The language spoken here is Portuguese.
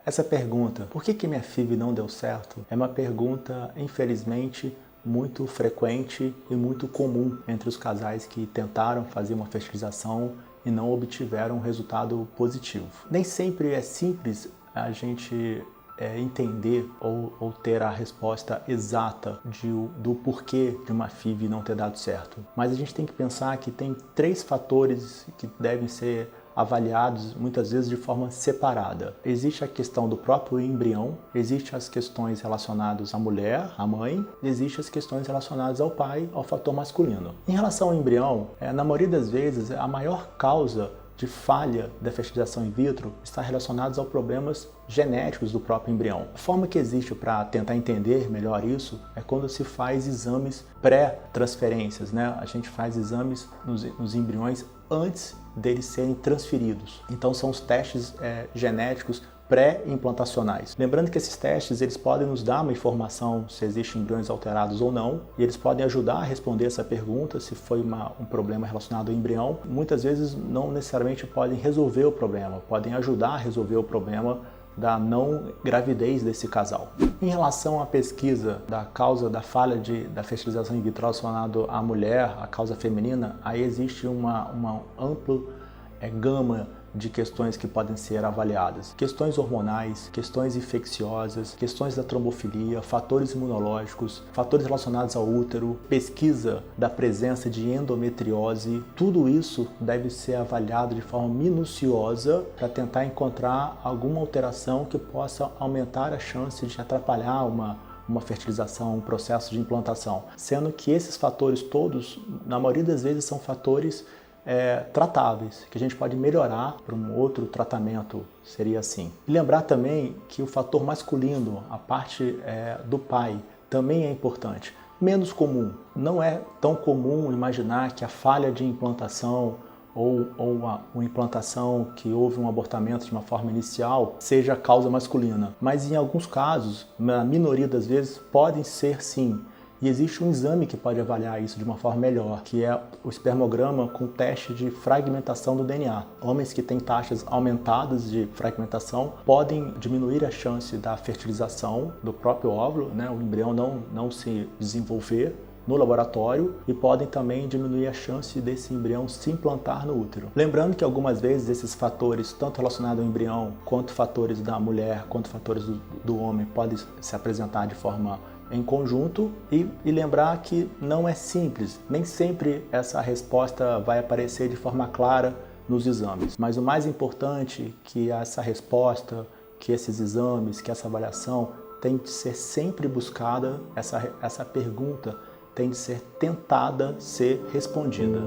Essa pergunta, por que minha FIV não deu certo? É uma pergunta, infelizmente, muito frequente e muito comum entre os casais que tentaram fazer uma fertilização e não obtiveram um resultado positivo. Nem sempre é simples a gente entender ou ter a resposta exata do porquê de uma FIV não ter dado certo. Mas a gente tem que pensar que tem 3 fatores que devem ser avaliados muitas vezes de forma separada. Existe a questão do próprio embrião, existem as questões relacionadas à mulher, à mãe, e existem as questões relacionadas ao pai, ao fator masculino. Em relação ao embrião, na maioria das vezes, a maior causa de falha da fertilização in vitro está relacionada aos problemas genéticos do próprio embrião. A forma que existe para tentar entender melhor isso é quando se faz exames pré-transferências, né? A gente faz exames nos embriões antes deles serem transferidos. Então são os testes genéticos pré-implantacionais. Lembrando que esses testes eles podem nos dar uma informação se existem embriões alterados ou não, e eles podem ajudar a responder essa pergunta se foi um problema relacionado ao embrião. Muitas vezes não necessariamente podem resolver o problema, podem ajudar a resolver o problema da não gravidez desse casal. Em relação à pesquisa da causa da falha da fertilização in vitro relacionada à mulher, a causa feminina, aí existe uma ampla gama de questões que podem ser avaliadas. Questões hormonais, questões infecciosas, questões da trombofilia, fatores imunológicos, fatores relacionados ao útero, pesquisa da presença de endometriose. Tudo isso deve ser avaliado de forma minuciosa para tentar encontrar alguma alteração que possa aumentar a chance de atrapalhar uma fertilização, um processo de implantação. Sendo que esses fatores todos, na maioria das vezes, são fatores tratáveis, que a gente pode melhorar para um outro tratamento, seria assim. E lembrar também que o fator masculino, a parte do pai, também é importante. Menos comum, não é tão comum imaginar que a falha de implantação ou uma implantação que houve um abortamento de uma forma inicial seja a causa masculina. Mas em alguns casos, na minoria das vezes, podem ser sim. E existe um exame que pode avaliar isso de uma forma melhor, que é o espermograma com teste de fragmentação do DNA. Homens que têm taxas aumentadas de fragmentação podem diminuir a chance da fertilização do próprio óvulo, né? O embrião não se desenvolver no laboratório, e podem também diminuir a chance desse embrião se implantar no útero. Lembrando que algumas vezes esses fatores, tanto relacionados ao embrião, quanto fatores da mulher, quanto fatores do homem, podem se apresentar de forma em conjunto e lembrar que não é simples, nem sempre essa resposta vai aparecer de forma clara nos exames. Mas o mais importante é que essa resposta, que esses exames, que essa avaliação tem de ser sempre buscada, essa pergunta tem de ser tentada ser respondida.